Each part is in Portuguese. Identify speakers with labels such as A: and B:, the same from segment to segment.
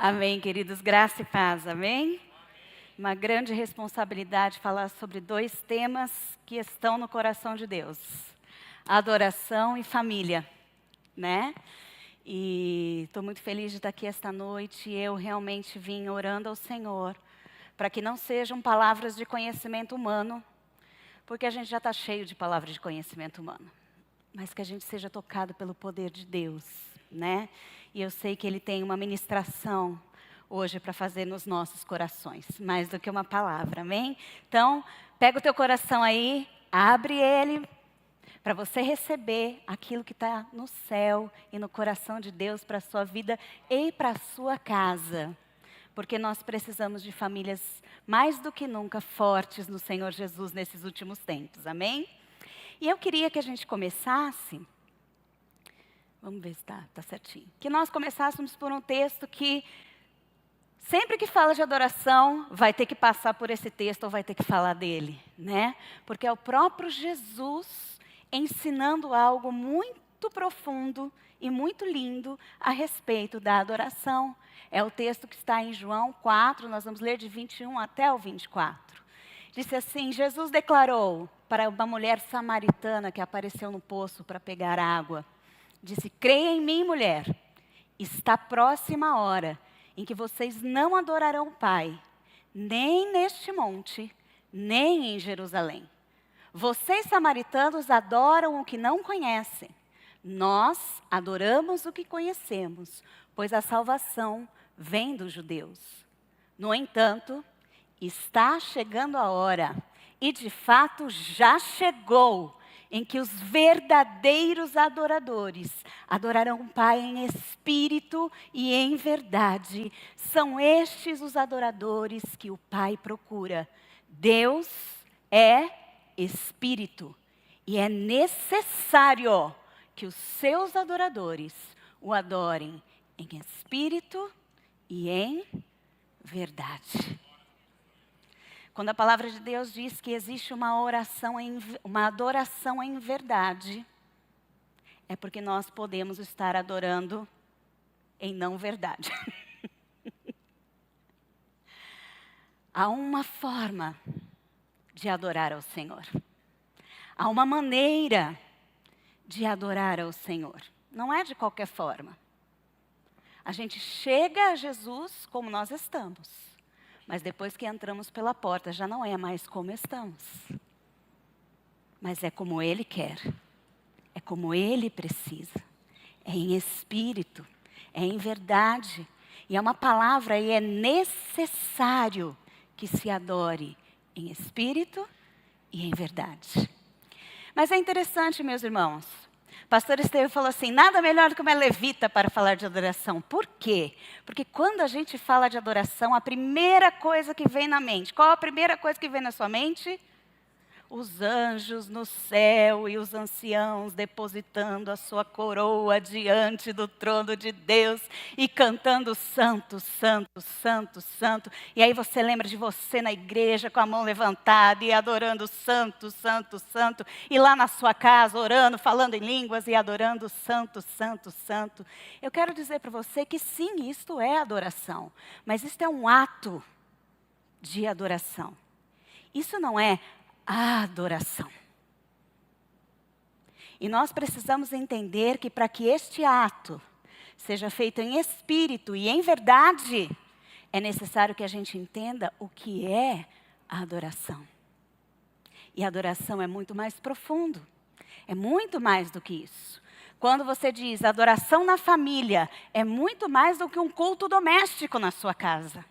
A: Amém, queridos. Graça e paz, amém? Uma grande responsabilidade falar sobre dois temas que estão no coração de Deus. Adoração e família, né? E estou muito feliz de estar aqui esta noite. Eu realmente vim orando ao Senhor para que não sejam palavras de conhecimento humano, porque a gente já está cheio de palavras de conhecimento humano. Mas que a gente seja tocado pelo poder de Deus, né? E eu sei que Ele tem uma ministração hoje para fazer nos nossos corações, mais do que uma palavra, amém? Então, pega o teu coração aí, abre ele, para você receber aquilo que está no céu e no coração de Deus para a sua vida e para a sua casa. Porque nós precisamos de famílias mais do que nunca fortes no Senhor Jesus nesses últimos tempos, amém? E eu queria que a gente começasse, vamos ver se está certinho, que nós começássemos por um texto que, sempre que fala de adoração, vai ter que passar por esse texto ou vai ter que falar dele, né? Porque é o próprio Jesus ensinando algo muito profundo e muito lindo a respeito da adoração. É o texto que está em João 4, nós vamos ler de 21 até o 24. Disse assim, Jesus declarou para uma mulher samaritana que apareceu no poço para pegar água. Disse, creia em mim, mulher, está próxima a hora em que vocês não adorarão o Pai, nem neste monte, nem em Jerusalém. Vocês, samaritanos, adoram o que não conhecem. Nós adoramos o que conhecemos, pois a salvação vem dos judeus. No entanto, está chegando a hora, e de fato já chegou, em que os verdadeiros adoradores adorarão o Pai em espírito e em verdade. São estes os adoradores que o Pai procura. Deus é espírito, e é necessário que os seus adoradores o adorem em espírito e em verdade. Quando a palavra de Deus diz que existe uma adoração em verdade, é porque nós podemos estar adorando em não verdade. Há uma forma de adorar ao Senhor. Há uma maneira de adorar ao Senhor. Não é de qualquer forma. A gente chega a Jesus como nós estamos. Mas depois que entramos pela porta, já não é mais como estamos. Mas é como Ele quer. É como Ele precisa. É em espírito. É em verdade. E é uma palavra e é necessário que se adore em espírito e em verdade. Mas é interessante, meus irmãos. Pastor Estevão falou assim, nada melhor do que uma levita para falar de adoração. Por quê? Porque quando a gente fala de adoração, a primeira coisa que vem na mente, qual a primeira coisa que vem na sua mente? Os anjos no céu e os anciãos depositando a sua coroa diante do trono de Deus e cantando santo, santo, santo, santo. E aí você lembra de você na igreja com a mão levantada e adorando santo, santo, santo. E lá na sua casa orando, falando em línguas e adorando santo, santo, santo. Eu quero dizer para você que sim, isto é adoração. Mas isto é um ato de adoração. Isso não é a adoração. E nós precisamos entender que para que este ato seja feito em espírito e em verdade, é necessário que a gente entenda o que é a adoração. E a adoração é muito mais profundo. É muito mais do que isso. Quando você diz adoração na família, é muito mais do que um culto doméstico na sua casa.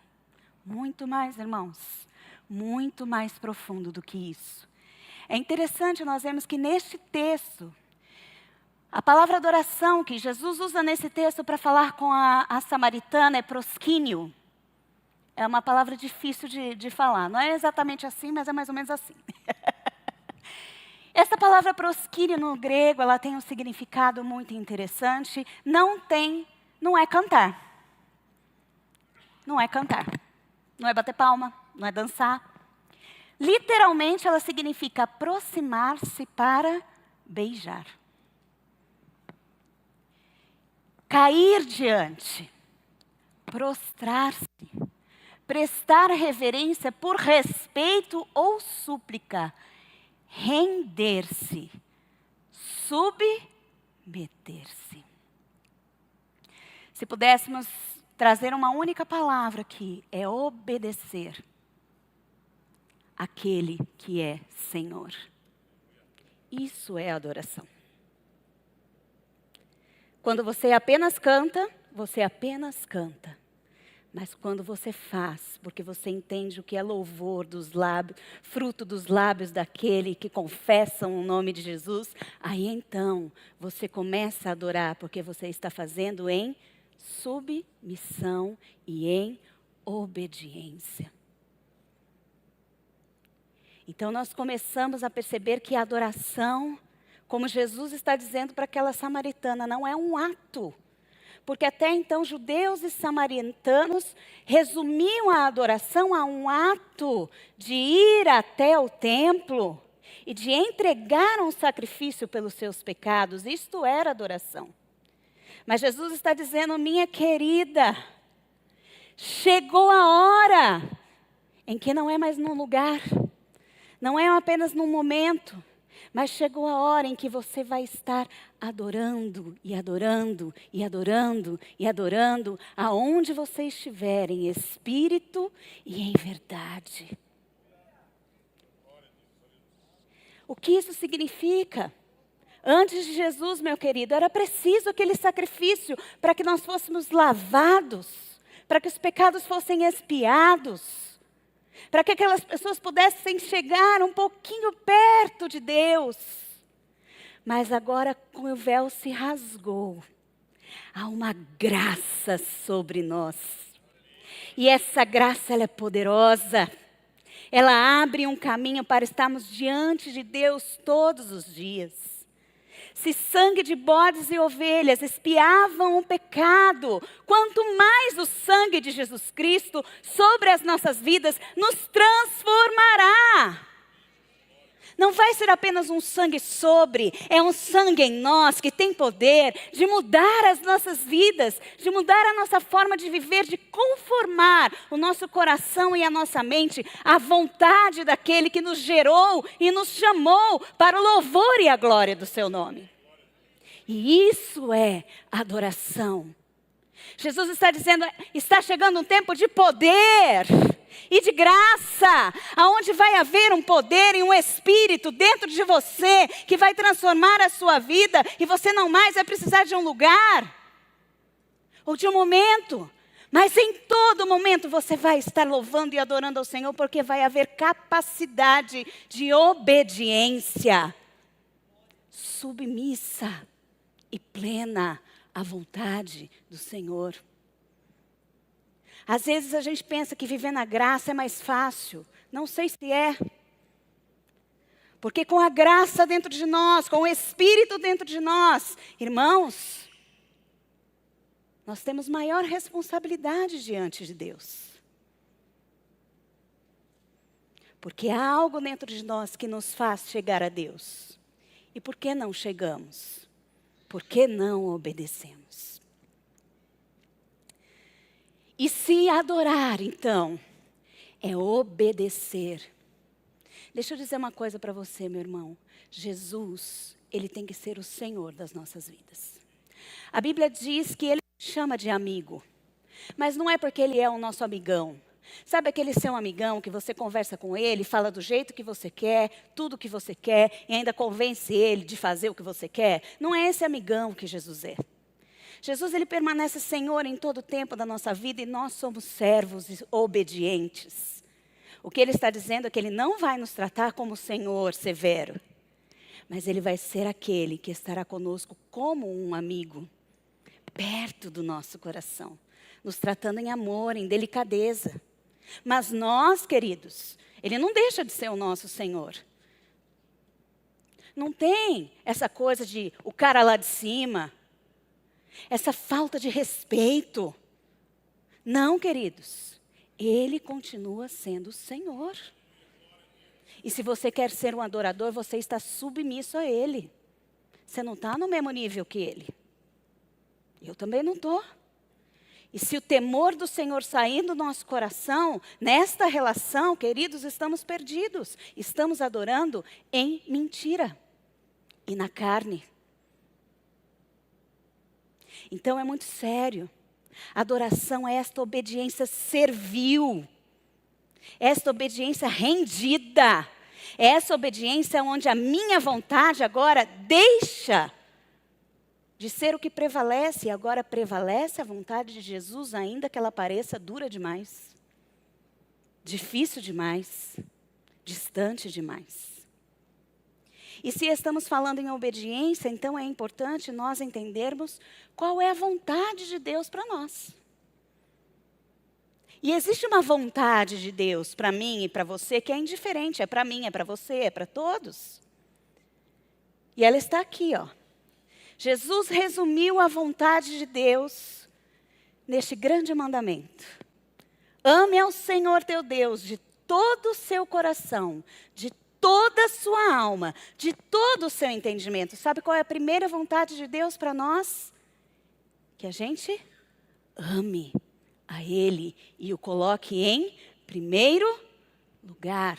A: Muito mais, irmãos. Muito mais profundo do que isso. É interessante, nós vemos que neste texto, a palavra adoração que Jesus usa nesse texto para falar com a samaritana é proskínio. É uma palavra difícil de falar. Não é exatamente assim, mas é mais ou menos assim. Essa palavra proskínio no grego, ela tem um significado muito interessante. Não é cantar. Não é cantar. Não é bater palma, não é dançar. Literalmente, ela significa aproximar-se para beijar. Cair diante, prostrar-se, prestar reverência por respeito ou súplica, render-se, submeter-se. Se pudéssemos trazer uma única palavra aqui, é obedecer aquele que é Senhor. Isso é adoração. Quando você apenas canta, você apenas canta. Mas quando você faz, porque você entende o que é louvor dos lábios, fruto dos lábios daquele que confessam o nome de Jesus, aí então você começa a adorar, porque você está fazendo em submissão e em obediência. Então nós começamos a perceber que a adoração, como Jesus está dizendo para aquela samaritana, não é um ato. Porque até então judeus e samaritanos resumiam a adoração a um ato de ir até o templo e de entregar um sacrifício pelos seus pecados. Isto era adoração. Mas Jesus está dizendo, minha querida, chegou a hora em que não é mais num lugar, não é apenas num momento, mas chegou a hora em que você vai estar adorando e adorando e adorando e adorando, aonde você estiver, em espírito e em verdade. O que isso significa? Antes de Jesus, meu querido, era preciso aquele sacrifício para que nós fôssemos lavados, para que os pecados fossem expiados, para que aquelas pessoas pudessem chegar um pouquinho perto de Deus. Mas agora, com o véu se rasgou, há uma graça sobre nós. E essa graça, ela é poderosa. Ela abre um caminho para estarmos diante de Deus todos os dias. Se sangue de bodes e ovelhas expiavam o pecado, quanto mais o sangue de Jesus Cristo sobre as nossas vidas nos transformará. Não vai ser apenas um sangue sobre, é um sangue em nós que tem poder de mudar as nossas vidas, de mudar a nossa forma de viver, de conformar o nosso coração e a nossa mente à vontade daquele que nos gerou e nos chamou para o louvor e a glória do seu nome. E isso é adoração. Jesus está dizendo, está chegando um tempo de poder e de graça, aonde vai haver um poder e um espírito dentro de você que vai transformar a sua vida e você não mais vai precisar de um lugar ou de um momento, mas em todo momento você vai estar louvando e adorando ao Senhor, porque vai haver capacidade de obediência submissa e plena à vontade do Senhor. Às vezes a gente pensa que viver na graça é mais fácil. Não sei se é. Porque com a graça dentro de nós, com o Espírito dentro de nós, irmãos, nós temos maior responsabilidade diante de Deus. Porque há algo dentro de nós que nos faz chegar a Deus. E por que não chegamos? Por que não obedecemos? E se adorar, então, é obedecer. Deixa eu dizer uma coisa para você, meu irmão. Jesus, ele tem que ser o Senhor das nossas vidas. A Bíblia diz que ele chama de amigo. Mas não é porque ele é o nosso amigão. Sabe aquele seu amigão que você conversa com ele, fala do jeito que você quer, tudo que você quer, e ainda convence ele de fazer o que você quer? Não é esse amigão que Jesus é. Jesus, ele permanece Senhor em todo o tempo da nossa vida e nós somos servos obedientes. O que ele está dizendo é que ele não vai nos tratar como Senhor severo, mas ele vai ser aquele que estará conosco como um amigo, perto do nosso coração, nos tratando em amor, em delicadeza. Mas nós, queridos, ele não deixa de ser o nosso Senhor. Não tem essa coisa de o cara lá de cima, essa falta de respeito. Não, queridos, ele continua sendo o Senhor. E se você quer ser um adorador, você está submisso a ele. Você não está no mesmo nível que ele. Eu também não estou. E se o temor do Senhor sair do nosso coração, nesta relação, queridos, estamos perdidos. Estamos adorando em mentira e na carne. Então é muito sério. Adoração é esta obediência servil. Esta obediência rendida. É essa obediência onde a minha vontade agora deixa de ser o que prevalece, e agora prevalece a vontade de Jesus, ainda que ela pareça dura demais, difícil demais, distante demais. E se estamos falando em obediência, então é importante nós entendermos qual é a vontade de Deus para nós. E existe uma vontade de Deus para mim e para você que é indiferente, é para mim, é para você, é para todos. E ela está aqui, ó. Jesus resumiu a vontade de Deus neste grande mandamento. Ame ao Senhor teu Deus de todo o seu coração, de toda a sua alma, de todo o seu entendimento. Sabe qual é a primeira vontade de Deus para nós? Que a gente ame a Ele e o coloque em primeiro lugar.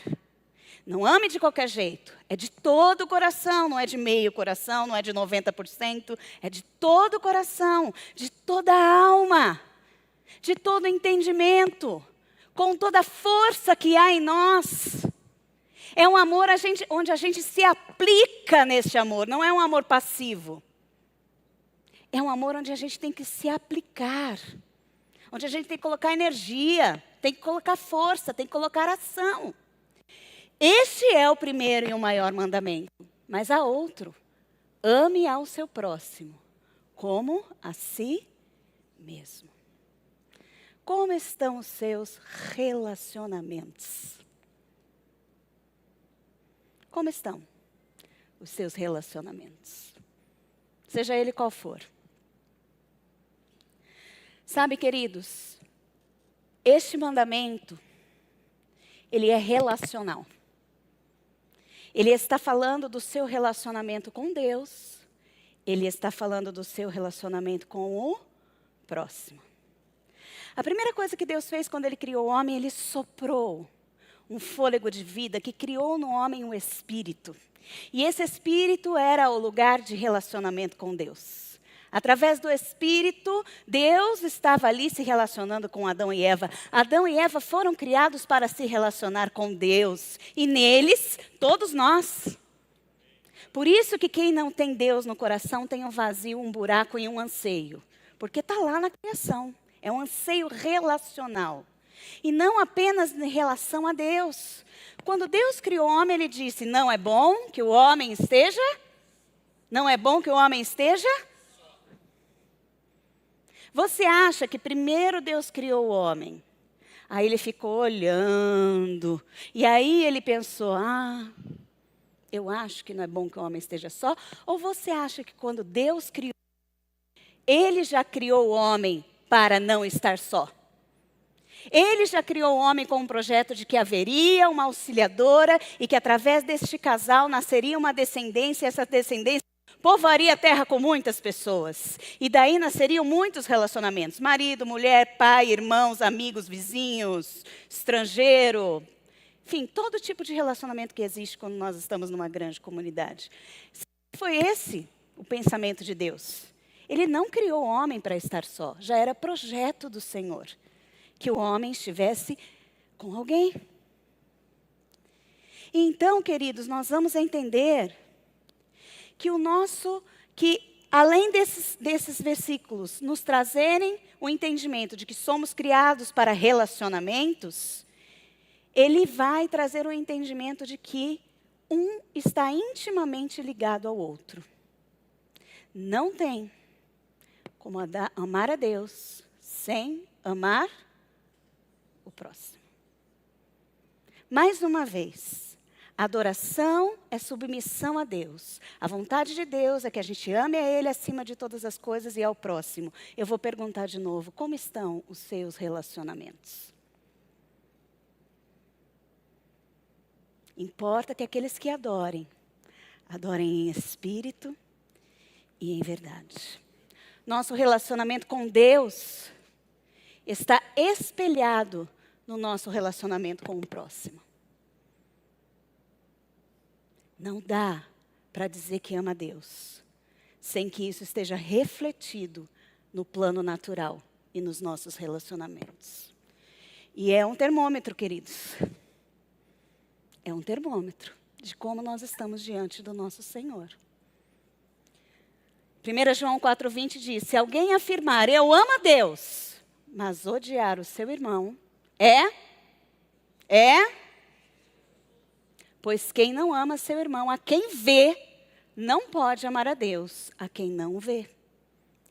A: Não ame de qualquer jeito, é de todo o coração, não é de meio coração, não é de 90%, é de todo o coração, de toda a alma, de todo o entendimento, com toda a força que há em nós. É um amor onde a gente se aplica nesse amor, não é um amor passivo. É um amor onde a gente tem que se aplicar, onde a gente tem que colocar energia, tem que colocar força, tem que colocar ação. Este é o primeiro e o maior mandamento. Mas há outro. Ame ao seu próximo, como a si mesmo. Como estão os seus relacionamentos? Como estão os seus relacionamentos? Seja ele qual for. Sabe, queridos, este mandamento, ele é relacional. Ele está falando do seu relacionamento com Deus. Ele está falando do seu relacionamento com o próximo. A primeira coisa que Deus fez quando Ele criou o homem, Ele soprou um fôlego de vida que criou no homem um espírito. E esse espírito era o lugar de relacionamento com Deus. Através do Espírito, Deus estava ali se relacionando com Adão e Eva. Adão e Eva foram criados para se relacionar com Deus. E neles, todos nós. Por isso que quem não tem Deus no coração tem um vazio, um buraco e um anseio. Porque está lá na criação. É um anseio relacional. E não apenas em relação a Deus. Quando Deus criou o homem, Ele disse, não é bom que o homem esteja? Não é bom que o homem esteja? Você acha que primeiro Deus criou o homem? Aí Ele ficou olhando. E aí Ele pensou, eu acho que não é bom que o homem esteja só. Ou você acha que quando Deus criou, Ele já criou o homem para não estar só? Ele já criou o homem com um projeto de que haveria uma auxiliadora e que através deste casal nasceria uma descendência, e essa descendência povoaria a terra com muitas pessoas. E daí nasceriam muitos relacionamentos. Marido, mulher, pai, irmãos, amigos, vizinhos, estrangeiro. Enfim, todo tipo de relacionamento que existe quando nós estamos numa grande comunidade. Foi esse o pensamento de Deus. Ele não criou o homem para estar só. Já era projeto do Senhor que o homem estivesse com alguém. E então, queridos, nós vamos entender que além desses versículos nos trazerem o entendimento de que somos criados para relacionamentos, ele vai trazer o entendimento de que um está intimamente ligado ao outro. Não tem como amar a Deus sem amar o próximo. Mais uma vez, adoração é submissão a Deus. A vontade de Deus é que a gente ame a Ele acima de todas as coisas e ao próximo. Eu vou perguntar de novo, como estão os seus relacionamentos? Importa que aqueles que adorem em espírito e em verdade. Nosso relacionamento com Deus está espelhado no nosso relacionamento com o próximo. Não dá para dizer que ama a Deus sem que isso esteja refletido no plano natural e nos nossos relacionamentos. E é um termômetro, queridos. É um termômetro de como nós estamos diante do nosso Senhor. 1 João 4,20 diz: se alguém afirmar, eu amo a Deus, mas odiar o seu irmão, pois quem não ama seu irmão, a quem vê, não pode amar a Deus, a quem não vê.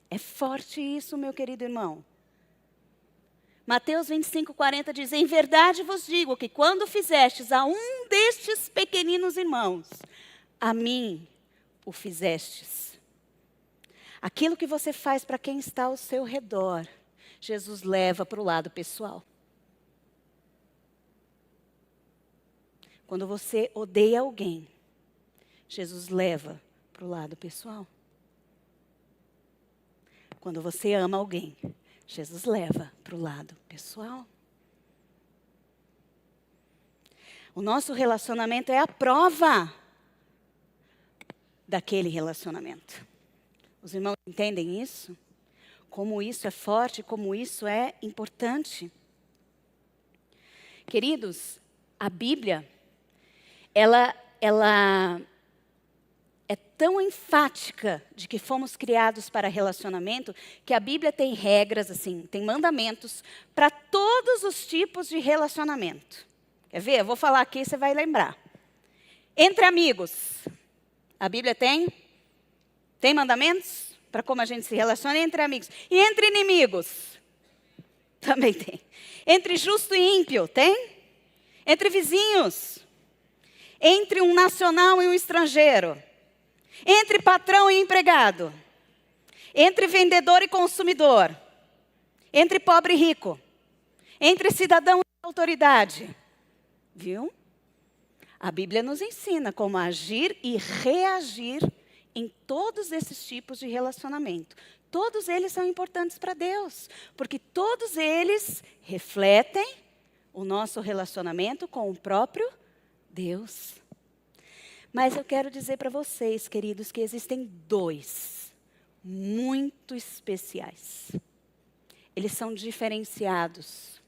A: É forte isso, meu querido irmão. Mateus 25,40 diz: em verdade vos digo que quando fizestes a um destes pequeninos irmãos, a mim o fizestes. Aquilo que você faz para quem está ao seu redor, Jesus leva para o lado pessoal. Quando você odeia alguém, Jesus leva para o lado pessoal. Quando você ama alguém, Jesus leva para o lado pessoal. O nosso relacionamento é a prova daquele relacionamento. Os irmãos entendem isso? Como isso é forte, como isso é importante. Queridos, a Bíblia, ela é tão enfática de que fomos criados para relacionamento, que a Bíblia tem regras, assim, tem mandamentos para todos os tipos de relacionamento. Quer ver? Eu vou falar aqui, você vai lembrar. Entre amigos, a Bíblia tem mandamentos para como a gente se relaciona entre amigos. E entre inimigos, também tem. Entre justo e ímpio, tem? Entre vizinhos. Entre um nacional e um estrangeiro. Entre patrão e empregado. Entre vendedor e consumidor. Entre pobre e rico. Entre cidadão e autoridade. Viu? A Bíblia nos ensina como agir e reagir em todos esses tipos de relacionamento. Todos eles são importantes para Deus, porque todos eles refletem o nosso relacionamento com o próprio Deus. Mas eu quero dizer para vocês, queridos, que existem dois muito especiais. Eles são diferenciados.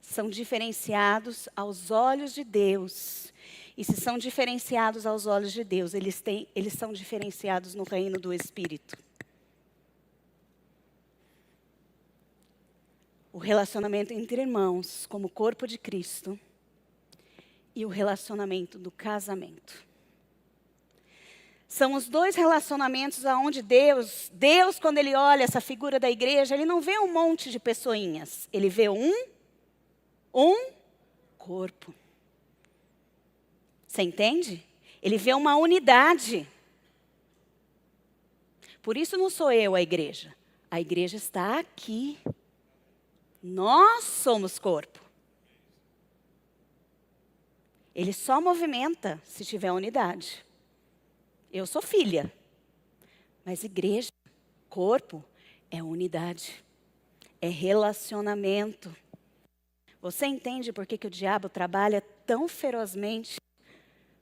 A: São diferenciados aos olhos de Deus. E se são diferenciados aos olhos de Deus, eles são diferenciados no reino do Espírito. O relacionamento entre irmãos, como corpo de Cristo, e o relacionamento do casamento. São os dois relacionamentos onde Deus, quando Ele olha essa figura da igreja, Ele não vê um monte de pessoinhas. Ele vê um corpo. Você entende? Ele vê uma unidade. Por isso não sou eu a igreja. A igreja está aqui. Nós somos corpo. Ele só movimenta se tiver unidade. Eu sou filha. Mas igreja, corpo, é unidade. É relacionamento. Você entende por que o diabo trabalha tão ferozmente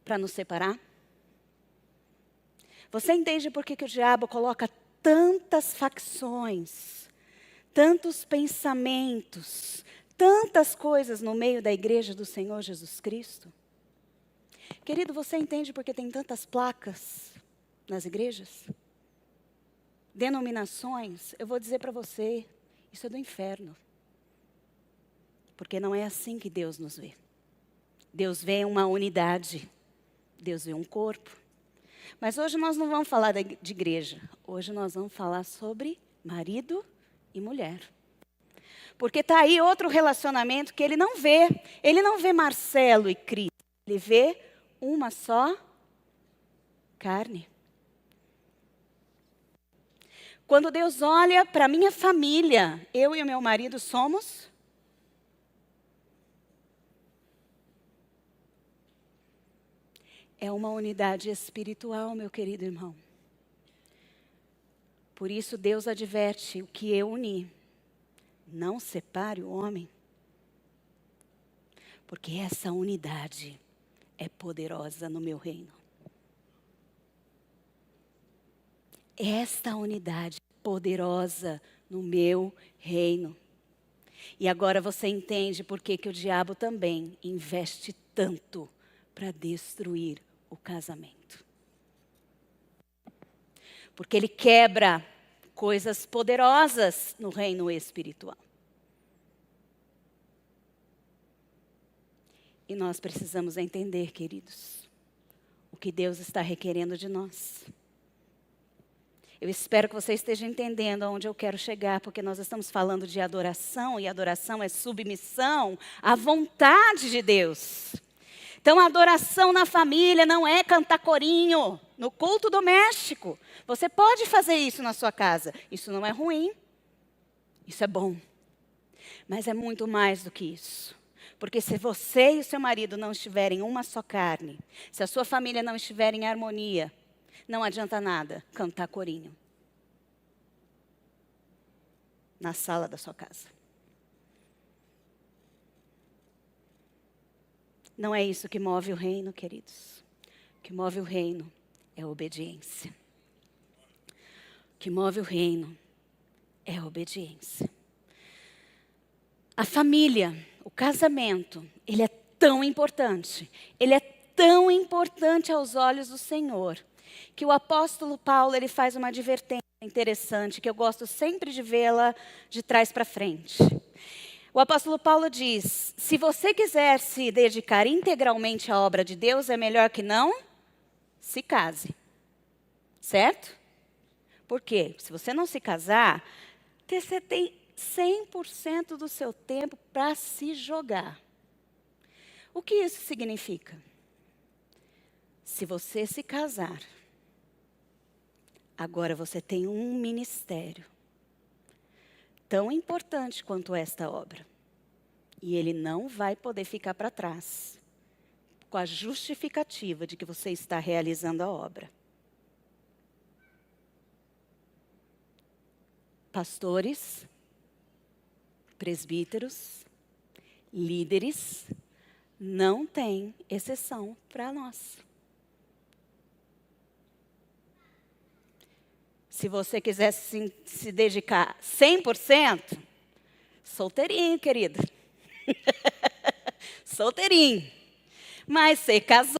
A: para nos separar? Você entende por que o diabo coloca tantas facções, tantos pensamentos, tantas coisas no meio da igreja do Senhor Jesus Cristo? Querido, você entende por que tem tantas placas nas igrejas? Denominações, eu vou dizer para você, isso é do inferno. Porque não é assim que Deus nos vê. Deus vê uma unidade. Deus vê um corpo. Mas hoje nós não vamos falar de igreja. Hoje nós vamos falar sobre marido e mulher. Porque está aí outro relacionamento que ele não vê. Ele não vê Marcelo e Cris. Ele vê uma só carne. Quando Deus olha para a minha família, eu e o meu marido somos... É uma unidade espiritual, meu querido irmão. Por isso Deus adverte: o que eu uni, não separe o homem. Porque essa unidade é poderosa no meu reino. Esta unidade poderosa no meu reino. E agora você entende por que o diabo também investe tanto para destruir o casamento. Porque ele quebra coisas poderosas no reino espiritual. E nós precisamos entender, queridos, o que Deus está requerendo de nós. Eu espero que você esteja entendendo aonde eu quero chegar, porque nós estamos falando de adoração, e adoração é submissão à vontade de Deus. Então, a adoração na família não é cantar corinho no culto doméstico. Você pode fazer isso na sua casa. Isso não é ruim. Isso é bom. Mas é muito mais do que isso. Porque se você e o seu marido não estiverem uma só carne, se a sua família não estiver em harmonia, não adianta nada cantar corinho na sala da sua casa. Não é isso que move o reino, queridos. O que move o reino é a obediência. O que move o reino é a obediência. A família, o casamento, ele é tão importante. Ele é tão importante aos olhos do Senhor, que o apóstolo Paulo, ele faz uma advertência interessante, que eu gosto sempre de vê-la de trás para frente. O apóstolo Paulo diz: se você quiser se dedicar integralmente à obra de Deus, é melhor que não se case. Certo? Por quê? Se você não se casar, você tem 100% do seu tempo para se jogar. O que isso significa? Se você se casar, agora você tem um ministério tão importante quanto esta obra. E ele não vai poder ficar para trás, com a justificativa de que você está realizando a obra. Pastores, presbíteros, líderes, não tem exceção para nós. Se você quiser se dedicar 100%, solteirinho, querida. Solteirinho. Mas você casou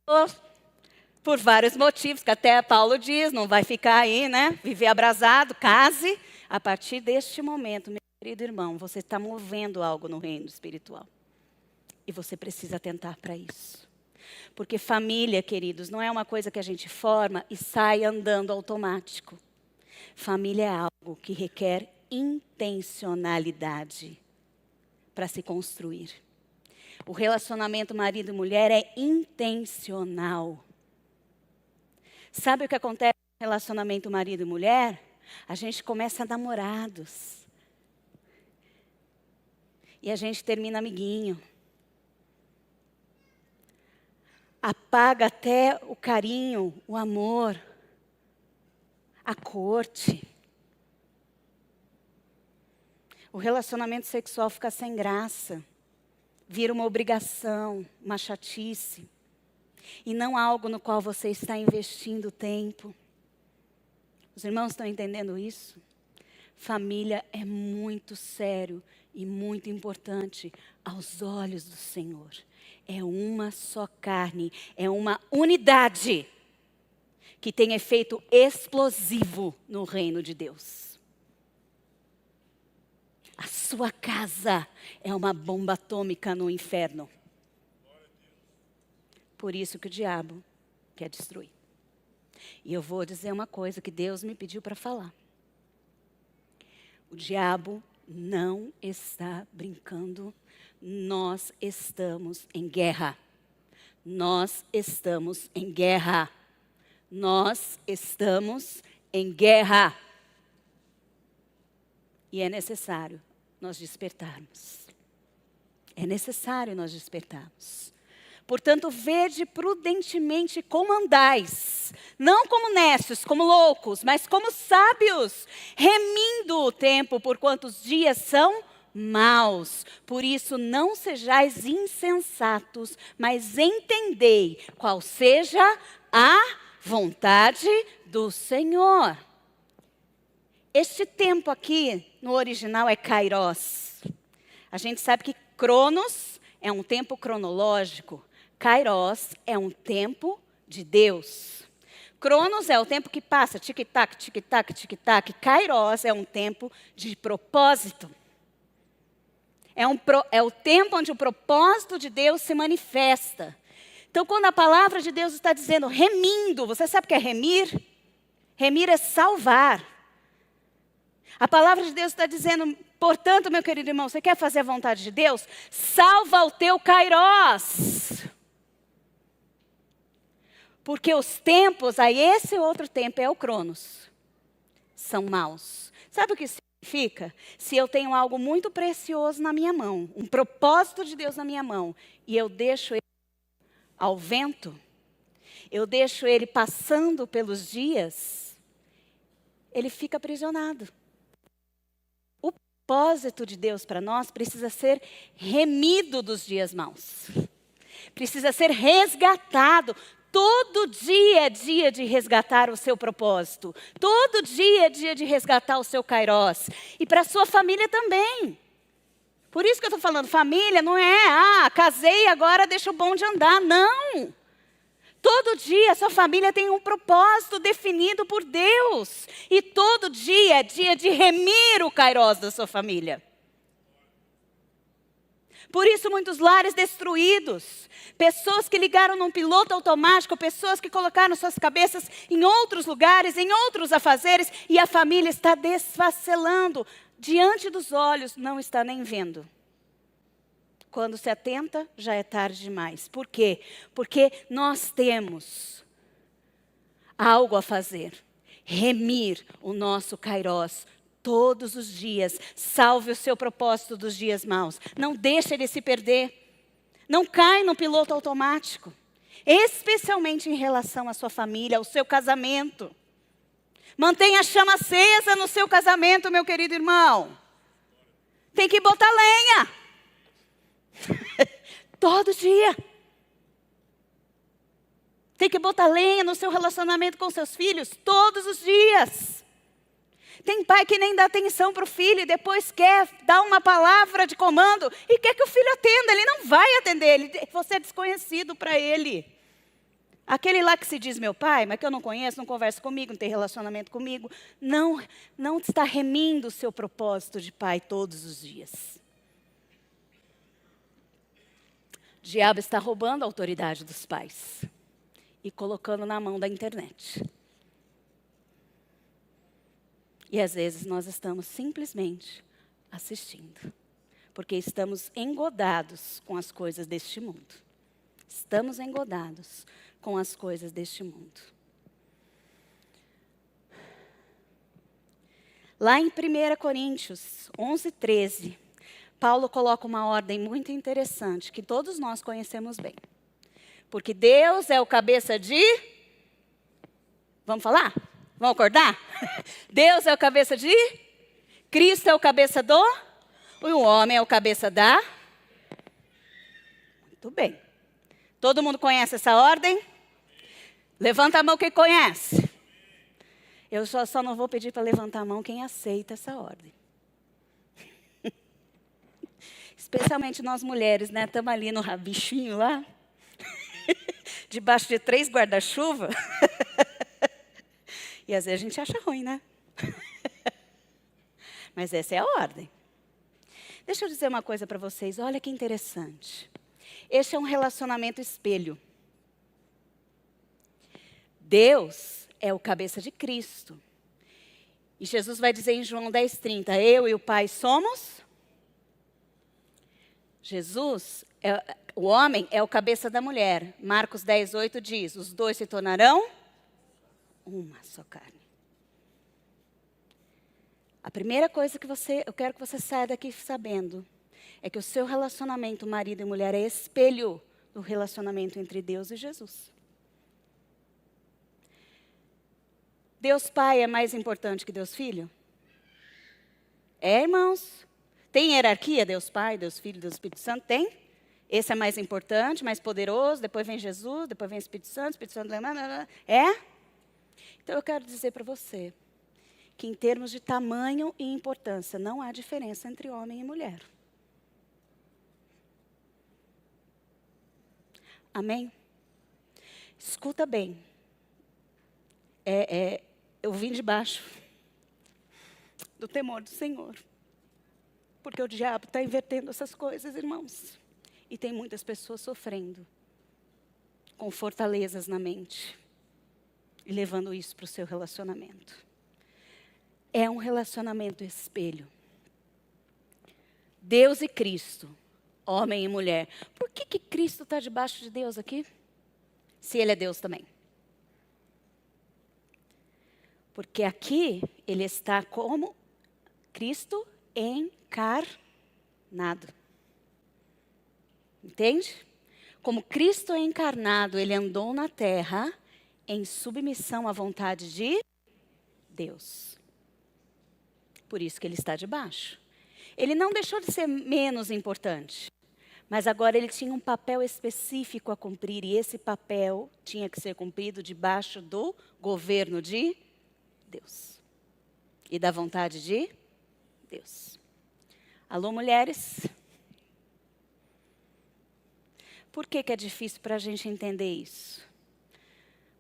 A: por vários motivos, que até Paulo diz, não vai ficar aí, né? Viver abrasado, case. A partir deste momento, meu querido irmão, você está movendo algo no reino espiritual. E você precisa atentar para isso. Porque família, queridos, não é uma coisa que a gente forma e sai andando automático. Família é algo que requer intencionalidade para se construir. O relacionamento marido e mulher é intencional. Sabe o que acontece no relacionamento marido e mulher? A gente começa namorados. E a gente termina amiguinho. Apaga até o carinho, o amor, a corte. O relacionamento sexual fica sem graça. Vira uma obrigação, uma chatice. E não algo no qual você está investindo tempo. Os irmãos estão entendendo isso? Família é muito sério e muito importante aos olhos do Senhor. É uma só carne, é uma unidade que tem efeito explosivo no reino de Deus. A sua casa é uma bomba atômica no inferno. Por isso que o diabo quer destruir. E eu vou dizer uma coisa que Deus me pediu para falar. O diabo não está brincando. Nós estamos em guerra. Nós estamos em guerra. Nós estamos em guerra. E é necessário nós despertarmos. É necessário nós despertarmos. Portanto, vede prudentemente como andais, não como necios, como loucos, mas como sábios, remindo o tempo, porquanto os dias são maus. Por isso não sejais insensatos, mas entendei qual seja a vontade do Senhor. Este tempo aqui, no original, é kairos. A gente sabe que cronos é um tempo cronológico. Kairos é um tempo de Deus. Cronos é o tempo que passa, tic-tac, tic-tac, tic-tac. Kairos é um tempo de propósito. É o tempo onde o propósito de Deus se manifesta. Então, quando a palavra de Deus está dizendo remindo, você sabe o que é remir? Remir é salvar. A palavra de Deus está dizendo, portanto, meu querido irmão, você quer fazer a vontade de Deus? Salva o teu kairos. Porque os tempos, aí esse outro tempo é o cronos, são maus. Sabe o que significa? Se eu tenho algo muito precioso na minha mão, um propósito de Deus na minha mão, e eu deixo ele ao vento, eu deixo ele passando pelos dias, ele fica aprisionado. O propósito de Deus para nós precisa ser remido dos dias maus. Precisa ser resgatado. Todo dia é dia de resgatar o seu propósito. Todo dia é dia de resgatar o seu kairos. E para a sua família também. Por isso que eu estou falando, família não é, casei agora deixa o bonde andar. Não. Todo dia a sua família tem um propósito definido por Deus. E todo dia é dia de remir o kairos da sua família. Por isso, muitos lares destruídos, pessoas que ligaram num piloto automático, pessoas que colocaram suas cabeças em outros lugares, em outros afazeres, e a família está desfacelando. Diante dos olhos, não está nem vendo. Quando se atenta, já é tarde demais. Por quê? Porque nós temos algo a fazer. Remir o nosso kairos todos os dias. Salve o seu propósito dos dias maus. Não deixe ele se perder. Não cai no piloto automático. Especialmente em relação à sua família, ao seu casamento. Mantenha a chama acesa no seu casamento, meu querido irmão. Tem que botar lenha. Todo dia. Tem que botar lenha no seu relacionamento com seus filhos todos os dias. Tem pai que nem dá atenção para o filho e depois quer dar uma palavra de comando e quer que o filho atenda. Ele não vai atender, você é desconhecido para ele. Aquele lá que se diz meu pai, mas que eu não conheço, não conversa comigo, não tem relacionamento comigo, não está remindo o seu propósito de pai todos os dias. O diabo está roubando a autoridade dos pais e colocando na mão da internet. E às vezes nós estamos simplesmente assistindo, porque estamos engodados com as coisas deste mundo. Estamos engodados com as coisas deste mundo. Lá em 1 Coríntios 11:13, Paulo coloca uma ordem muito interessante, que todos nós conhecemos bem. Porque Deus é o cabeça de... Vamos falar? Vamos acordar? Deus é o cabeça de... Cristo é o cabeça do... O homem é o cabeça da... Muito bem. Todo mundo conhece essa ordem? Levanta a mão quem conhece. Eu só não vou pedir para levantar a mão quem aceita essa ordem. Especialmente nós mulheres, né? Estamos ali no rabichinho lá. Debaixo de 3 guarda-chuva. E às vezes a gente acha ruim, né? Mas essa é a ordem. Deixa eu dizer uma coisa para vocês. Olha que interessante. Este é um relacionamento espelho. Deus é o cabeça de Cristo. E Jesus vai dizer em João 10:30, eu e o Pai somos... Jesus, o homem é o cabeça da mulher. Marcos 10:8 diz, os dois se tornarão uma só carne. A primeira coisa que eu quero que você saia daqui sabendo, é que o seu relacionamento marido e mulher é espelho do relacionamento entre Deus e Jesus. Deus Pai é mais importante que Deus Filho? É, irmãos? Tem hierarquia? Deus Pai, Deus Filho, Deus Espírito Santo? Tem. Esse é mais importante, mais poderoso, depois vem Jesus, depois vem o Espírito Santo. É? Então eu quero dizer para você que em termos de tamanho e importância, não há diferença entre homem e mulher. Amém? Escuta bem. Eu vim de baixo do temor do Senhor. Porque o diabo está invertendo essas coisas, irmãos. E tem muitas pessoas sofrendo, com fortalezas na mente, e levando isso para o seu relacionamento. É um relacionamento espelho. Deus e Cristo, homem e mulher. Por que Cristo está debaixo de Deus aqui? Se Ele é Deus também. Porque aqui Ele está como Cristo encarnado. Entende? Como Cristo é encarnado, Ele andou na terra em submissão à vontade de Deus. Por isso que Ele está debaixo. Ele não deixou de ser menos importante. Mas agora Ele tinha um papel específico a cumprir. E esse papel tinha que ser cumprido debaixo do governo de Deus. E da vontade de Deus. Alô, mulheres? Por que é difícil para a gente entender isso?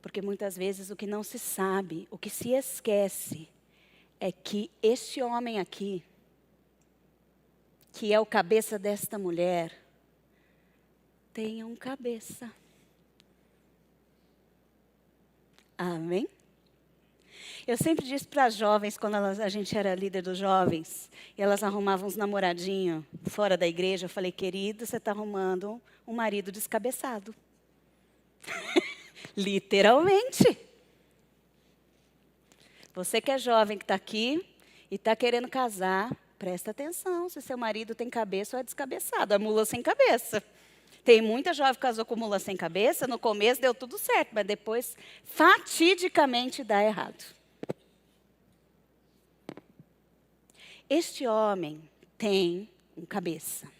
A: Porque muitas vezes o que não se sabe, o que se esquece, é que este homem aqui, que é o cabeça desta mulher, tem um cabeça. Amém? Eu sempre disse para as jovens, quando a gente era líder dos jovens, e elas arrumavam uns namoradinhos fora da igreja, eu falei, querido, você está arrumando um marido descabeçado. Literalmente. Você que é jovem, que está aqui e está querendo casar, presta atenção se seu marido tem cabeça ou é descabeçado, é mula sem cabeça. Tem muita jovem que casou com mula sem cabeça, no começo deu tudo certo, mas depois, fatidicamente, dá errado. Este homem tem um cabeça.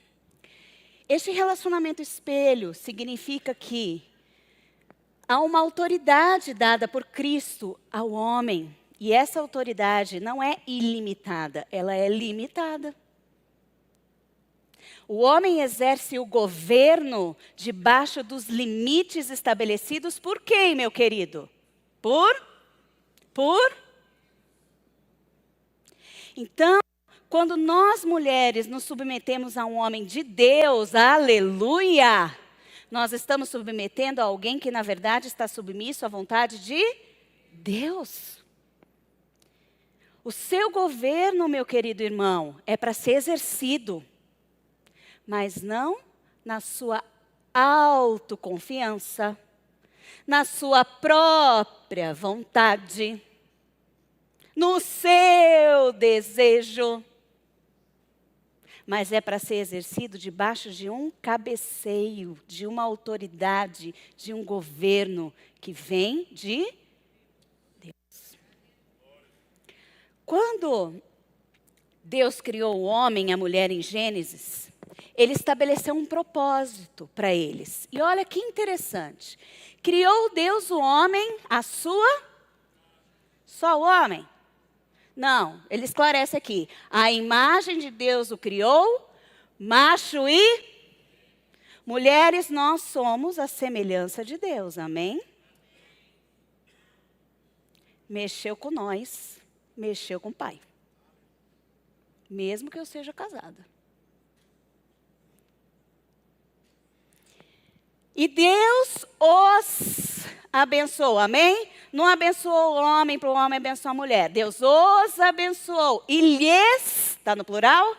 A: Este relacionamento espelho significa que há uma autoridade dada por Cristo ao homem. E essa autoridade não é ilimitada, ela é limitada. O homem exerce o governo debaixo dos limites estabelecidos por quem, meu querido? Então, quando nós mulheres nos submetemos a um homem de Deus, aleluia, nós estamos submetendo a alguém que na verdade está submisso à vontade de Deus. O seu governo, meu querido irmão, é para ser exercido, mas não na sua autoconfiança, na sua própria vontade, no seu desejo, mas é para ser exercido debaixo de um cabeceio, de uma autoridade, de um governo que vem de Deus. Quando Deus criou o homem e a mulher em Gênesis, Ele estabeleceu um propósito para eles. E olha que interessante. Criou Deus o homem, só o homem? Não, ele esclarece aqui. A imagem de Deus o criou, macho e mulheres, nós somos a semelhança de Deus, amém? Mexeu com nós, mexeu com o Pai. Mesmo que eu seja casada. E Deus os abençoou, amém? Não abençoou o homem para o homem abençoar a mulher. Deus os abençoou. E lhes, está no plural?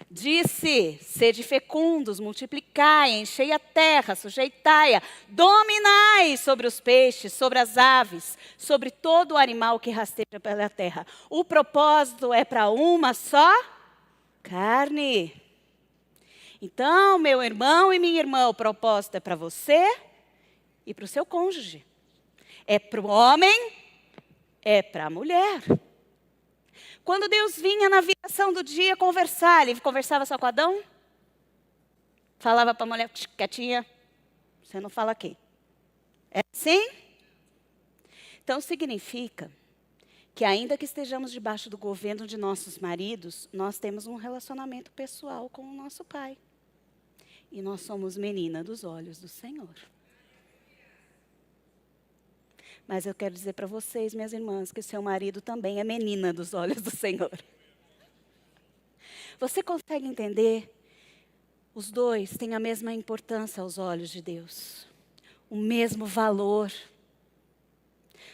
A: Disse, sede fecundos, multiplicai, enchei a terra, sujeitai-a, dominai sobre os peixes, sobre as aves, sobre todo o animal que rasteja pela terra. O propósito é para uma só carne. Então, meu irmão e minha irmã, o propósito é para você e para o seu cônjuge. É para o homem, é para a mulher. Quando Deus vinha na viração do dia conversar, ele conversava só com Adão? Falava para a mulher, quietinha, você não fala aqui. É assim? Então significa que ainda que estejamos debaixo do governo de nossos maridos, nós temos um relacionamento pessoal com o nosso pai. E nós somos menina dos olhos do Senhor. Mas eu quero dizer para vocês, minhas irmãs, que o seu marido também é menina dos olhos do Senhor. Você consegue entender? Os dois têm a mesma importância aos olhos de Deus. O mesmo valor.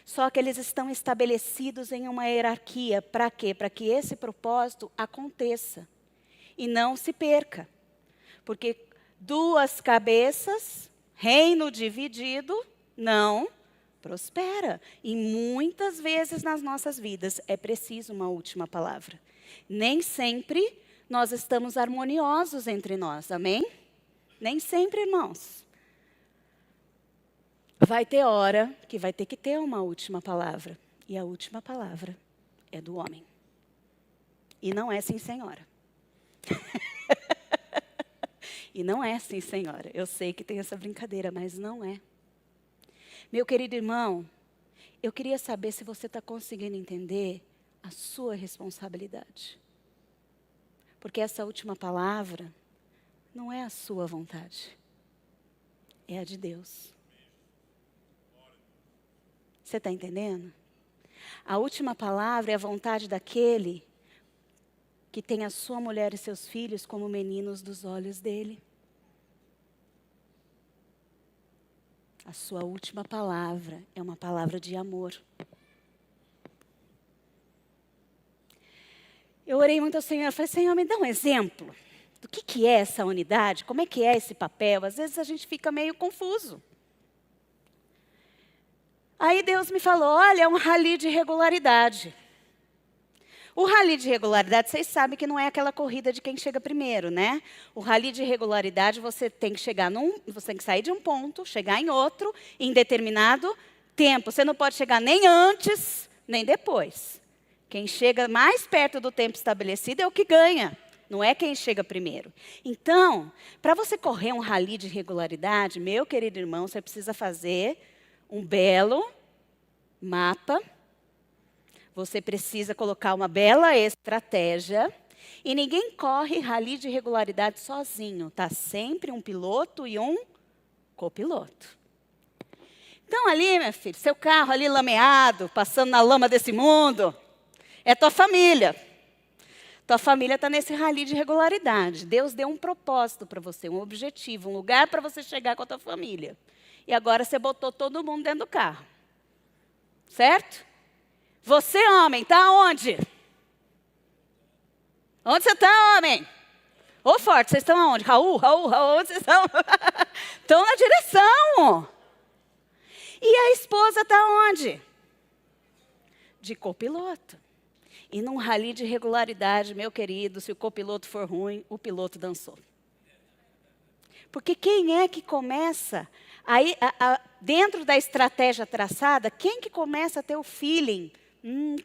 A: Só que eles estão estabelecidos em uma hierarquia. Para quê? Para que esse propósito aconteça. E não se perca. Porque duas cabeças, reino dividido, não prospera. E muitas vezes nas nossas vidas é preciso uma última palavra. Nem sempre nós estamos harmoniosos entre nós, amém? Nem sempre, irmãos. Vai ter hora que vai ter que ter uma última palavra. E a última palavra é do homem. E não é sim, senhora. E não é sim, senhora. Eu sei que tem essa brincadeira, mas não é. Meu querido irmão, eu queria saber se você está conseguindo entender a sua responsabilidade. Porque essa última palavra não é a sua vontade. É a de Deus. Você está entendendo? A última palavra é a vontade daquele que tem a sua mulher e seus filhos como meninos dos olhos dele. A sua última palavra é uma palavra de amor. Eu orei muito ao Senhor, falei, Senhor, me dá um exemplo do que é essa unidade, como é que é esse papel. Às vezes a gente fica meio confuso. Aí Deus me falou, olha, é um rally de regularidade. O rally de regularidade, vocês sabem que não é aquela corrida de quem chega primeiro, né? O rally de regularidade, você tem que você tem que sair de um ponto, chegar em outro, em determinado tempo. Você não pode chegar nem antes, nem depois. Quem chega mais perto do tempo estabelecido é o que ganha, não é quem chega primeiro. Então, para você correr um rally de regularidade, meu querido irmão, você precisa fazer um belo mapa. Você precisa colocar uma bela estratégia. E ninguém corre rally de regularidade sozinho. Está sempre um piloto e um copiloto. Então ali, meu filho, seu carro ali lameado, passando na lama desse mundo, é tua família. Tua família está nesse rally de regularidade. Deus deu um propósito para você, um objetivo, um lugar para você chegar com a tua família. E agora você botou todo mundo dentro do carro. Certo? Você, homem, está onde? Onde você está, homem? Ô, forte, vocês estão aonde? Raul, onde vocês estão? Estão na direção. E a esposa está onde? De copiloto. E num rally de regularidade, meu querido, se o copiloto for ruim, o piloto dançou. Porque quem é que começa, aí, dentro da estratégia traçada, quem que começa a ter o feeling?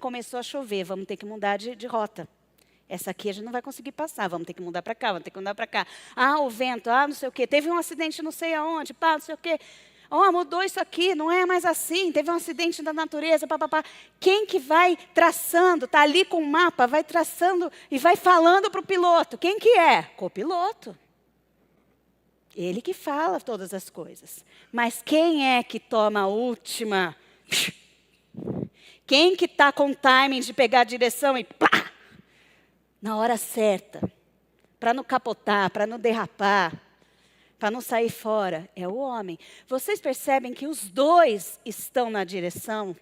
A: Começou a chover, vamos ter que mudar de rota. Essa aqui a gente não vai conseguir passar, vamos ter que mudar para cá, vamos ter que mudar para cá. O vento, não sei o quê. Teve um acidente não sei aonde, não sei o quê. Mudou isso aqui, não é mais assim. Teve um acidente da natureza, papapá. Quem que vai traçando, está ali com o mapa, vai traçando e vai falando para o piloto. Quem que é? Copiloto. Ele que fala todas as coisas. Mas quem é que toma a última? Quem que está com o timing de pegar a direção e pá! Na hora certa. Para não capotar, para não derrapar, para não sair fora. É o homem. Vocês percebem que os dois estão na direção?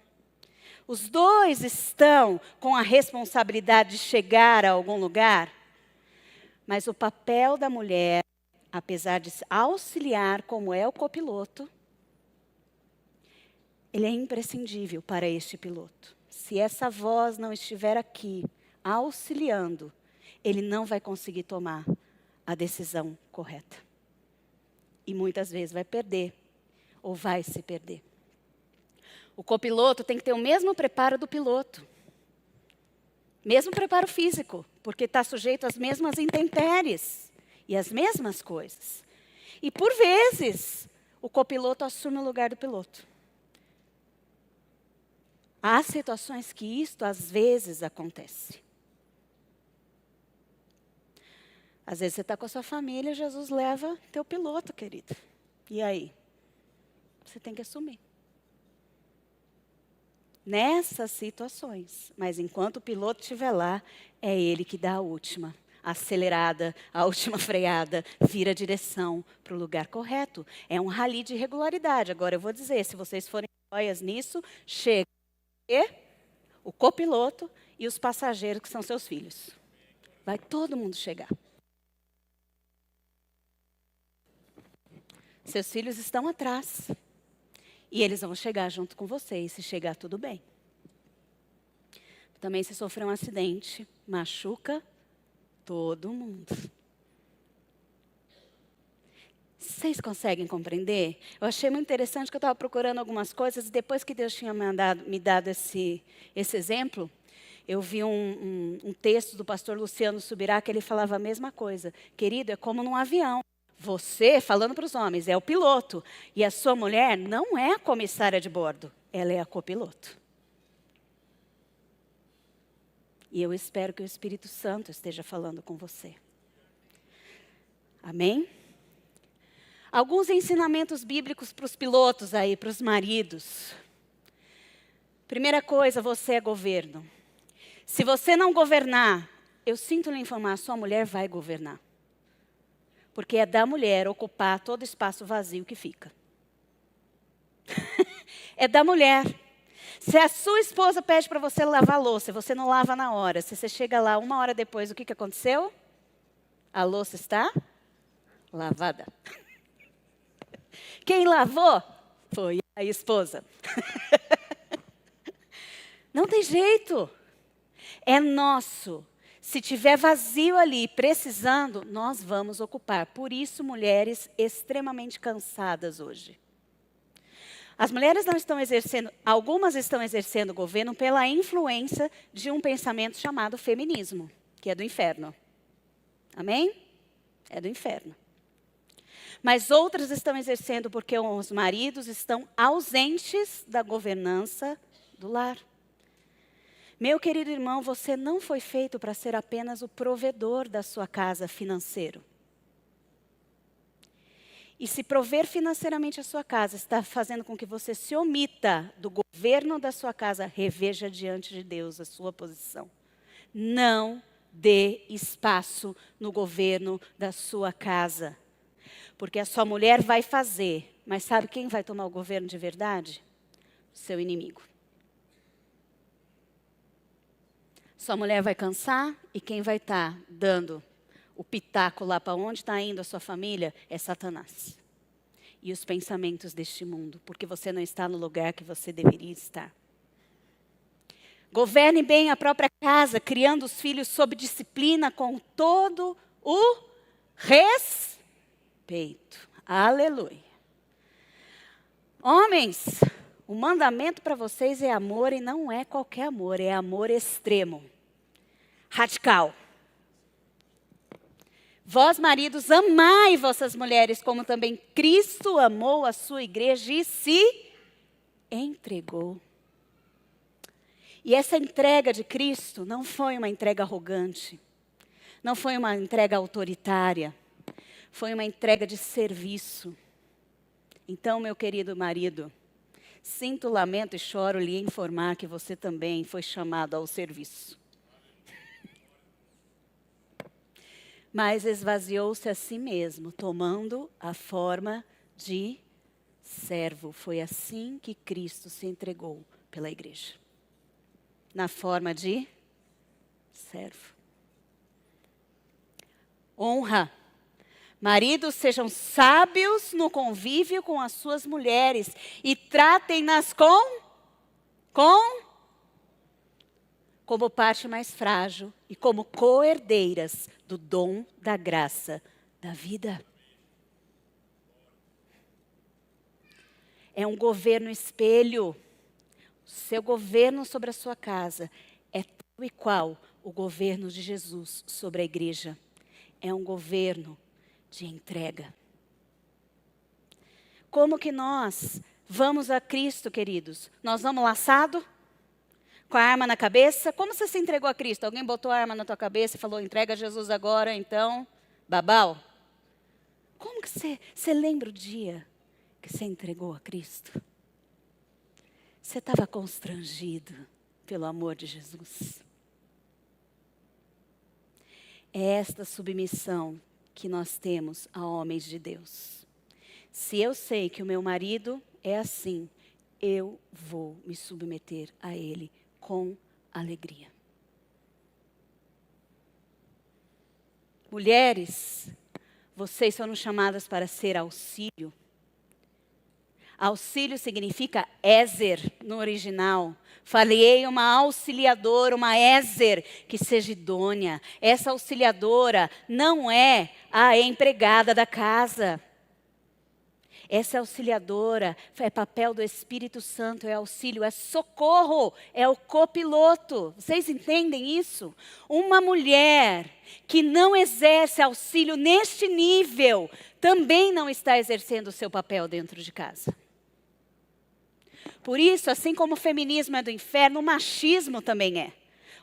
A: Os dois estão com a responsabilidade de chegar a algum lugar? Mas o papel da mulher, apesar de auxiliar, como é o copiloto, ele é imprescindível para este piloto. Se essa voz não estiver aqui, auxiliando, ele não vai conseguir tomar a decisão correta. E muitas vezes vai perder, ou vai se perder. O copiloto tem que ter o mesmo preparo do piloto. Mesmo preparo físico, porque está sujeito às mesmas intempéries e às mesmas coisas. E por vezes, o copiloto assume o lugar do piloto. Há situações que isto às vezes acontece. Às vezes você está com a sua família, Jesus leva teu piloto, querido. E aí? Você tem que assumir. Nessas situações. Mas enquanto o piloto estiver lá, é ele que dá a última acelerada, a última freada, vira a direção para o lugar correto. É um rally de regularidade. Agora eu vou dizer, se vocês forem joias nisso, chega o copiloto e os passageiros que são seus filhos. Vai todo mundo chegar. Seus filhos estão atrás. E eles vão chegar junto com vocês, se chegar tudo bem. Também se sofrer um acidente, machuca todo mundo. Vocês conseguem compreender? Eu achei muito interessante que eu estava procurando algumas coisas e depois que Deus tinha me dado esse exemplo, eu vi um texto do pastor Luciano Subirá que ele falava a mesma coisa. Querido, é como num avião. Você, falando para os homens, é o piloto. E a sua mulher não é a comissária de bordo. Ela é a copiloto. E eu espero que o Espírito Santo esteja falando com você. Amém? Alguns ensinamentos bíblicos para os pilotos aí, para os maridos. Primeira coisa, você é governo. Se você não governar, eu sinto lhe informar, sua mulher vai governar. Porque é da mulher ocupar todo espaço vazio que fica. É da mulher. Se a sua esposa pede para você lavar a louça, você não lava na hora. Se você chega lá 1 hora depois, o que aconteceu? A louça está lavada. Quem lavou foi a esposa. Não tem jeito. É nosso. Se tiver vazio ali, precisando, nós vamos ocupar. Por isso, mulheres extremamente cansadas hoje. As mulheres não estão exercendo, algumas estão exercendo o governo pela influência de um pensamento chamado feminismo, que é do inferno. Amém? É do inferno. Mas outras estão exercendo porque os maridos estão ausentes da governança do lar. Meu querido irmão, você não foi feito para ser apenas o provedor da sua casa financeiro. E se prover financeiramente a sua casa está fazendo com que você se omita do governo da sua casa, reveja diante de Deus a sua posição. Não dê espaço no governo da sua casa. Porque a sua mulher vai fazer, mas sabe quem vai tomar o governo de verdade? O seu inimigo. Sua mulher vai cansar e quem vai estar dando o pitaco lá para onde está indo a sua família é Satanás. E os pensamentos deste mundo, porque você não está no lugar que você deveria estar. Governe bem a própria casa, criando os filhos sob disciplina com todo o respeito. Aleluia. Homens, o mandamento para vocês é amor e não é qualquer amor, é amor extremo, radical. Vós, maridos, amai vossas mulheres, como também Cristo amou a sua igreja e se entregou. E essa entrega de Cristo não foi uma entrega arrogante, não foi uma entrega autoritária, foi uma entrega de serviço. Então, meu querido marido, sinto, lamento e choro lhe informar que você também foi chamado ao serviço. Mas esvaziou-se a si mesmo, tomando a forma de servo. Foi assim que Cristo se entregou pela igreja. Na forma de servo. Honra. Maridos, sejam sábios no convívio com as suas mulheres e tratem-nas como parte mais frágil e como co-herdeiras do dom da graça da vida. É um governo espelho. O seu governo sobre a sua casa é tal e qual o governo de Jesus sobre a igreja é um governo de entrega. Como que nós vamos a Cristo, queridos? Nós vamos laçado? Com a arma na cabeça? Como você se entregou a Cristo? Alguém botou a arma na tua cabeça e falou, entrega a Jesus agora, então, babau? Como que você lembra o dia que você entregou a Cristo? Você estava constrangido pelo amor de Jesus. É esta submissão que nós temos a homens de Deus. Se eu sei que o meu marido é assim, eu vou me submeter a ele com alegria. Mulheres, vocês foram chamadas para ser auxílio. Auxílio significa ézer no original. Falei uma auxiliadora, uma ézer que seja idônea. Essa auxiliadora não é a empregada da casa. Essa auxiliadora é papel do Espírito Santo, é auxílio, é socorro, é o copiloto. Vocês entendem isso? Uma mulher que não exerce auxílio neste nível também não está exercendo o seu papel dentro de casa. Por isso, assim como o feminismo é do inferno, o machismo também é.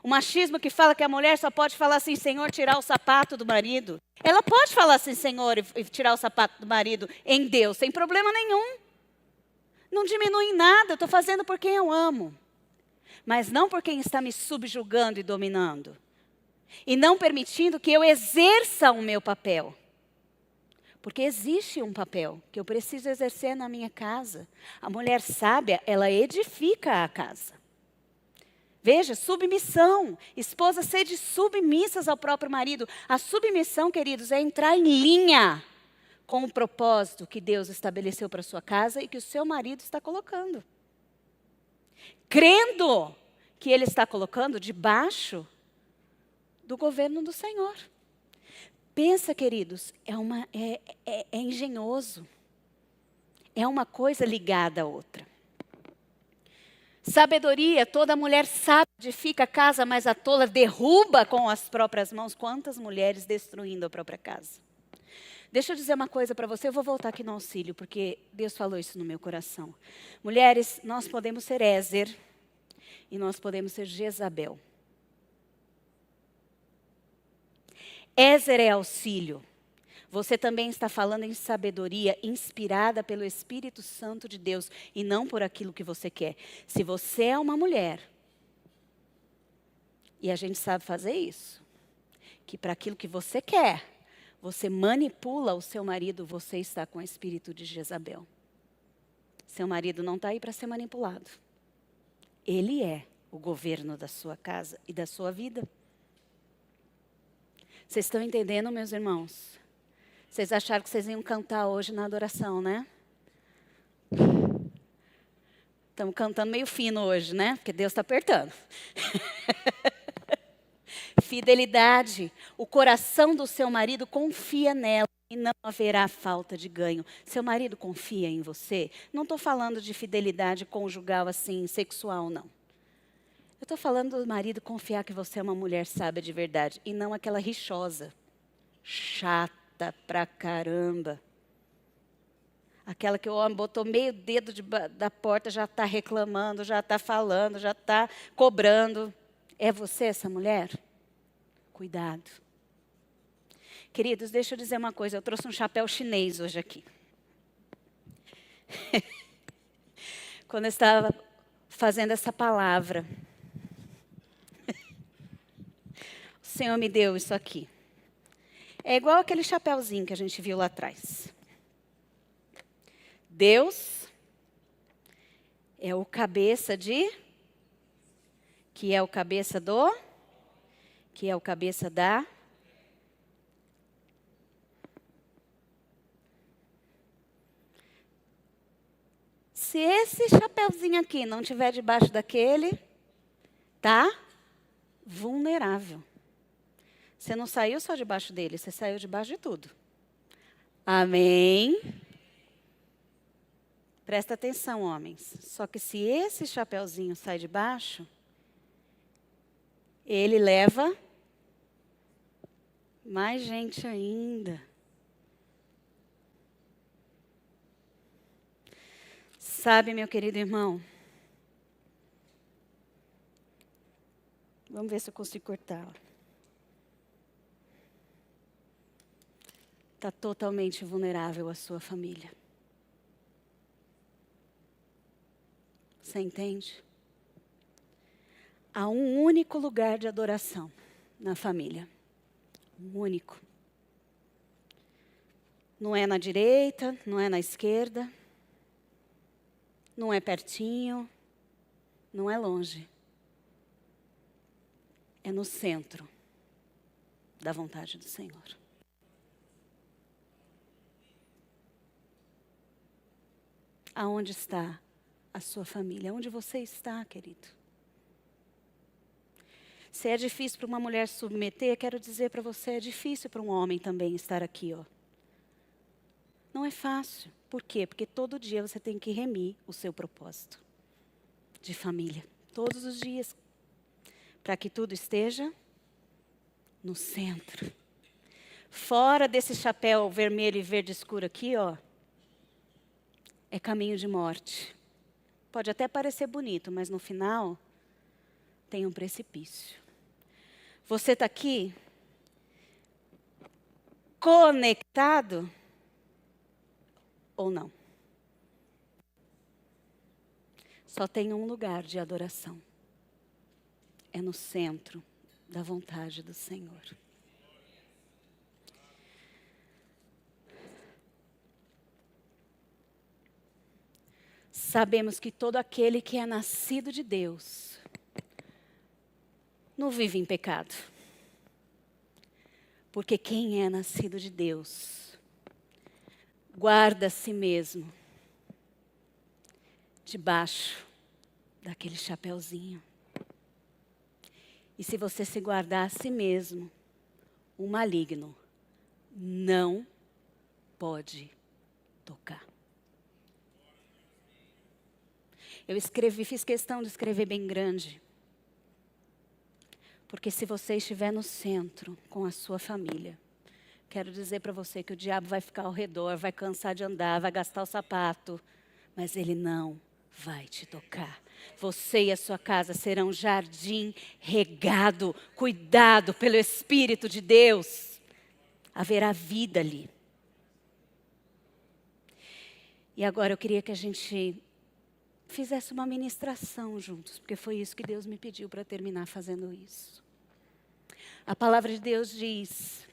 A: O machismo que fala que a mulher só pode falar assim, Senhor, tirar o sapato do marido. Ela pode falar assim, Senhor, e tirar o sapato do marido em Deus, sem problema nenhum. Não diminui em nada, eu estou fazendo por quem eu amo. Mas não por quem está me subjugando e dominando. E não permitindo que eu exerça o meu papel. Porque existe um papel que eu preciso exercer na minha casa. A mulher sábia, ela edifica a casa. Veja, submissão. Esposas, sede submissas ao próprio marido. A submissão, queridos, é entrar em linha com o propósito que Deus estabeleceu para a sua casa e que o seu marido está colocando. Crendo que Ele está colocando debaixo do governo do Senhor. Pensa, queridos, é engenhoso. É uma coisa ligada à outra. Sabedoria, toda mulher sábia edifica a casa, mas a tola derruba com as próprias mãos. Quantas mulheres destruindo a própria casa. Deixa eu dizer uma coisa para você, eu vou voltar aqui no auxílio, porque Deus falou isso no meu coração. Mulheres, nós podemos ser Ézer e nós podemos ser Jezabel. Ézer é auxílio. Você também está falando em sabedoria inspirada pelo Espírito Santo de Deus e não por aquilo que você quer. Se você é uma mulher, e a gente sabe fazer isso, que para aquilo que você quer, você manipula o seu marido, você está com o espírito de Jezabel. Seu marido não está aí para ser manipulado. Ele é o governo da sua casa e da sua vida. Vocês estão entendendo, meus irmãos? Vocês acharam que vocês iam cantar hoje na adoração, né? Estamos cantando meio fino hoje, né? Porque Deus está apertando. Fidelidade. O coração do seu marido confia nela e não haverá falta de ganho. Seu marido confia em você? Não estou falando de fidelidade conjugal assim, sexual, não. Eu estou falando do marido confiar que você é uma mulher sábia de verdade e não aquela rixosa, chata pra caramba. Aquela que o homem botou meio dedo da porta, já está reclamando, já está falando, já está cobrando. É você essa mulher? Cuidado. Queridos, deixa eu dizer uma coisa. Eu trouxe um chapéu chinês hoje aqui. Quando eu estava fazendo essa palavra, o Senhor me deu isso aqui. É igual aquele chapéuzinho que a gente viu lá atrás. Deus é o cabeça de... Que é o cabeça do... Que é o cabeça da... Se esse chapéuzinho aqui não estiver debaixo daquele, tá vulnerável. Você não saiu só debaixo dele, você saiu debaixo de tudo. Amém? Presta atenção, homens. Só que se esse chapéuzinho sai de baixo, ele leva mais gente ainda. Sabe, meu querido irmão, vamos ver se eu consigo cortar. Está totalmente vulnerável a sua família. Você entende? Há um único lugar de adoração na família. Um único. Não é na direita, não é na esquerda, não é pertinho, não é longe. É no centro da vontade do Senhor. Aonde está a sua família? Onde você está, querido? Se é difícil para uma mulher submeter, quero dizer para você, é difícil para um homem também estar aqui, ó. Não é fácil. Por quê? Porque todo dia você tem que remir o seu propósito de família. Todos os dias. Para que tudo esteja no centro. Fora desse chapéu vermelho e verde escuro aqui, ó, é caminho de morte. Pode até parecer bonito, mas no final tem um precipício. Você está aqui conectado ou não? Só tem um lugar de adoração. É no centro da vontade do Senhor. Sabemos que todo aquele que é nascido de Deus não vive em pecado. Porque quem é nascido de Deus guarda a si mesmo debaixo daquele chapeuzinho. E se você se guardar a si mesmo, o maligno não pode tocar. Eu fiz questão de escrever bem grande. Porque se você estiver no centro com a sua família, quero dizer para você que o diabo vai ficar ao redor, vai cansar de andar, vai gastar o sapato, mas ele não vai te tocar. Você e a sua casa serão um jardim regado, cuidado pelo Espírito de Deus. Haverá vida ali. E agora eu queria que a gente fizesse uma ministração juntos, porque foi isso que Deus me pediu para terminar fazendo isso. A palavra de Deus diz: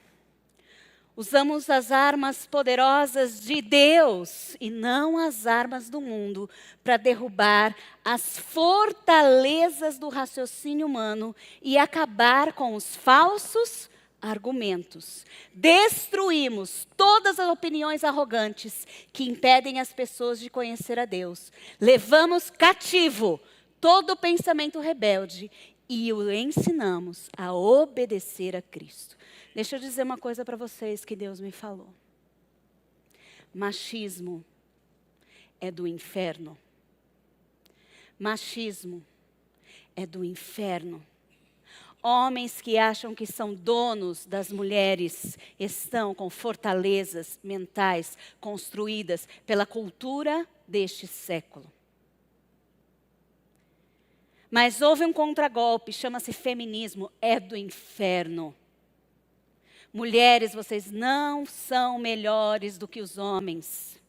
A: usamos as armas poderosas de Deus e não as armas do mundo para derrubar as fortalezas do raciocínio humano e acabar com os falsos argumentos. Destruímos todas as opiniões arrogantes que impedem as pessoas de conhecer a Deus. Levamos cativo todo pensamento rebelde e o ensinamos a obedecer a Cristo. Deixa eu dizer uma coisa para vocês que Deus me falou. Machismo é do inferno. Machismo é do inferno. Homens que acham que são donos das mulheres estão com fortalezas mentais construídas pela cultura deste século. Mas houve um contragolpe, chama-se feminismo, é do inferno. Mulheres, vocês não são melhores do que os homens.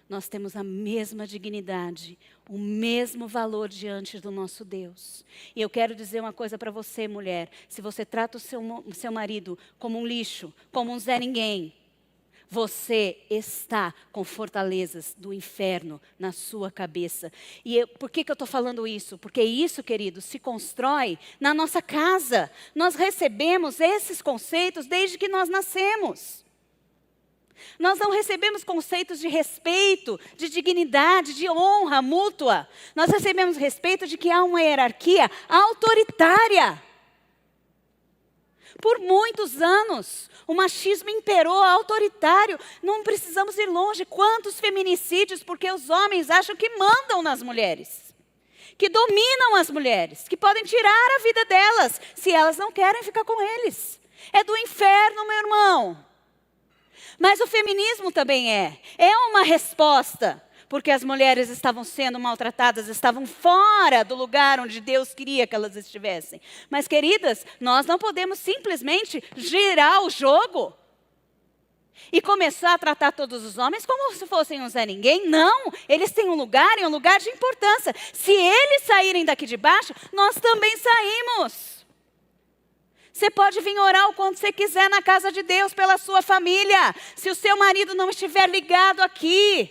A: Nós temos a mesma dignidade, o mesmo valor diante do nosso Deus. E eu quero dizer uma coisa para você, mulher. Se você trata o seu marido como um lixo, como um Zé Ninguém, você está com fortalezas do inferno na sua cabeça. E por que eu estou falando isso? Porque isso, querido, se constrói na nossa casa. Nós recebemos esses conceitos desde que nós nascemos. Nós não recebemos conceitos de respeito, de dignidade, de honra mútua. Nós recebemos respeito de que há uma hierarquia autoritária. Por muitos anos, o machismo imperou, autoritário. Não precisamos ir longe. Quantos feminicídios porque os homens acham que mandam nas mulheres. que dominam as mulheres, que podem tirar a vida delas, se elas não querem ficar com eles. É do inferno, meu irmão. Mas o feminismo também é uma resposta, porque as mulheres estavam sendo maltratadas, estavam fora do lugar onde Deus queria que elas estivessem. Mas, queridas, nós não podemos simplesmente girar o jogo e começar a tratar todos os homens como se fossem um Zé Ninguém. Não, eles têm um lugar e um lugar de importância. Se eles saírem daqui de baixo, nós também saímos. Você pode vir orar o quanto você quiser na casa de Deus pela sua família, se o seu marido não estiver ligado aqui.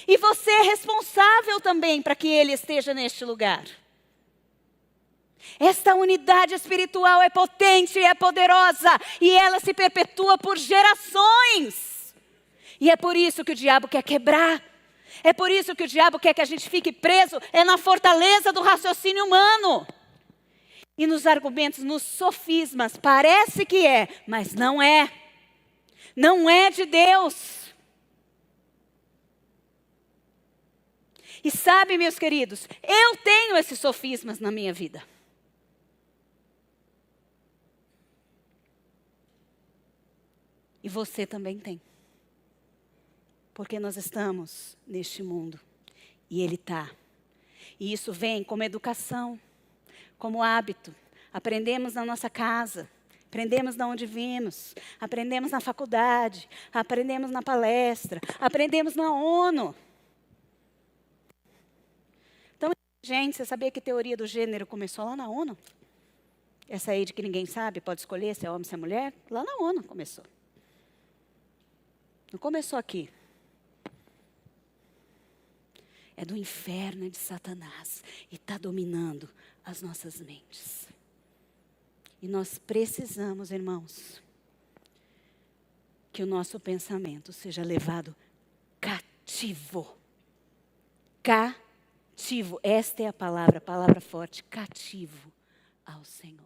A: E você é responsável também para que ele esteja neste lugar. Esta unidade espiritual é potente e é poderosa, e ela se perpetua por gerações. E é por isso que o diabo quer quebrar. É por isso que o diabo quer que a gente fique preso, é na fortaleza do raciocínio humano. E nos argumentos, nos sofismas, parece que é, mas não é. Não é de Deus. E sabe, meus queridos, eu tenho esses sofismas na minha vida. E você também tem. Porque nós estamos neste mundo. E ele está. E isso vem como educação, como hábito. Aprendemos na nossa casa. Aprendemos de onde vimos. Aprendemos na faculdade. Aprendemos na palestra. Aprendemos na ONU. Então, gente, você sabia que a teoria do gênero começou lá na ONU? Essa aí de que ninguém sabe, pode escolher se é homem ou se é mulher? Lá na ONU começou. Não começou aqui. É do inferno, é de Satanás. E está dominando as nossas mentes. E nós precisamos, irmãos, que o nosso pensamento seja levado cativo. Cativo. Esta é a palavra forte. Cativo ao Senhor.